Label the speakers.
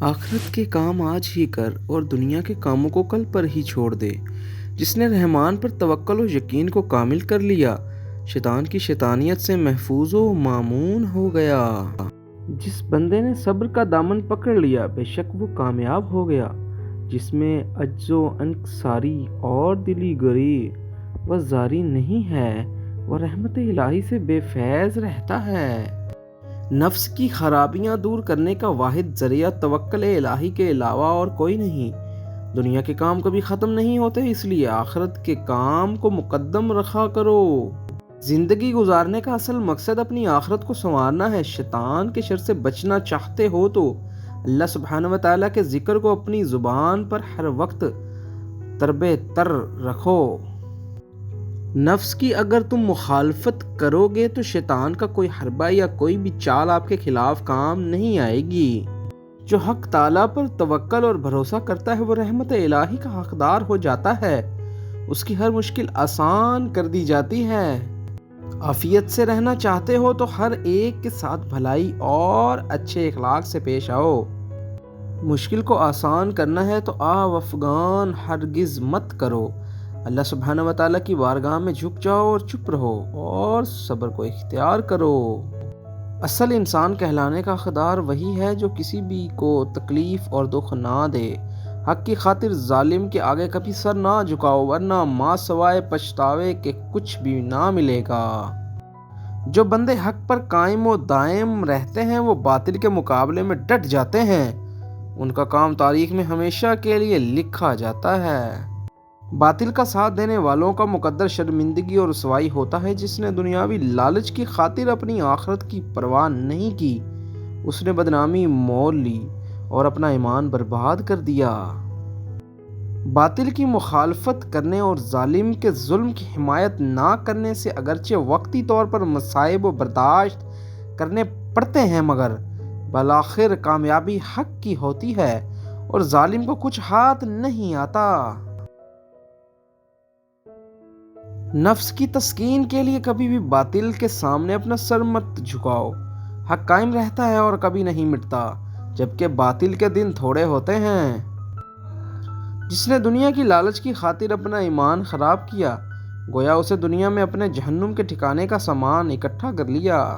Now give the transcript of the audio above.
Speaker 1: آخرت کے کام آج ہی کر اور دنیا کے کاموں کو کل پر ہی چھوڑ دے۔ جس نے رحمان پر توکل و یقین کو کامل کر لیا، شیطان کی شیطانیت سے محفوظ و مامون ہو گیا۔ جس بندے نے صبر کا دامن پکڑ لیا، بے شک وہ کامیاب ہو گیا۔ جس میں عجز و انکساری اور دلی گری و زاری نہیں ہے، وہ رحمت الہی سے بے فیض رہتا ہے۔ نفس کی خرابیاں دور کرنے کا واحد ذریعہ توکل الہی کے علاوہ اور کوئی نہیں۔ دنیا کے کام کبھی ختم نہیں ہوتے، اس لیے آخرت کے کام کو مقدم رکھا کرو۔ زندگی گزارنے کا اصل مقصد اپنی آخرت کو سنوارنا ہے۔ شیطان کے شر سے بچنا چاہتے ہو تو اللہ سبحانہ و تعالیٰ کے ذکر کو اپنی زبان پر ہر وقت تربے تر رکھو۔ نفس کی اگر تم مخالفت کرو گے تو شیطان کا کوئی حربہ یا کوئی بھی چال آپ کے خلاف کام نہیں آئے گی۔ جو حق تعالیٰ پر توکل اور بھروسہ کرتا ہے وہ رحمت الہی کا حقدار ہو جاتا ہے، اس کی ہر مشکل آسان کر دی جاتی ہے۔ عافیت سے رہنا چاہتے ہو تو ہر ایک کے ساتھ بھلائی اور اچھے اخلاق سے پیش آؤ۔ مشکل کو آسان کرنا ہے تو آو افغان ہرگز مت کرو۔ اللہ سبحانہ و تعالیٰ کی بارگاہ میں جھک جاؤ اور چپ رہو اور صبر کو اختیار کرو۔ اصل انسان کہلانے کا حقدار وہی ہے جو کسی بھی کو تکلیف اور دکھ نہ دے۔ حق کی خاطر ظالم کے آگے کبھی سر نہ جھکاؤ، ورنہ ماں سوائے پچھتاوے کے کچھ بھی نہ ملے گا۔ جو بندے حق پر قائم و دائم رہتے ہیں وہ باطل کے مقابلے میں ڈٹ جاتے ہیں، ان کا کام تاریخ میں ہمیشہ کے لیے لکھا جاتا ہے۔ باطل کا ساتھ دینے والوں کا مقدر شرمندگی اور رسوائی ہوتا ہے۔ جس نے دنیاوی لالچ کی خاطر اپنی آخرت کی پرواہ نہیں کی، اس نے بدنامی مول لی اور اپنا ایمان برباد کر دیا۔ باطل کی مخالفت کرنے اور ظالم کے ظلم کی حمایت نہ کرنے سے اگرچہ وقتی طور پر مصائب و برداشت کرنے پڑتے ہیں، مگر بالآخر کامیابی حق کی ہوتی ہے اور ظالم کو کچھ ہاتھ نہیں آتا۔ نفس کی تسکین کے لیے کبھی بھی باطل کے سامنے اپنا سر مت جھکاؤ۔ حق قائم رہتا ہے اور کبھی نہیں مٹتا، جبکہ باطل کے دن تھوڑے ہوتے ہیں۔ جس نے دنیا کی لالچ کی خاطر اپنا ایمان خراب کیا، گویا اسے دنیا میں اپنے جہنم کے ٹھکانے کا سامان اکٹھا کر لیا۔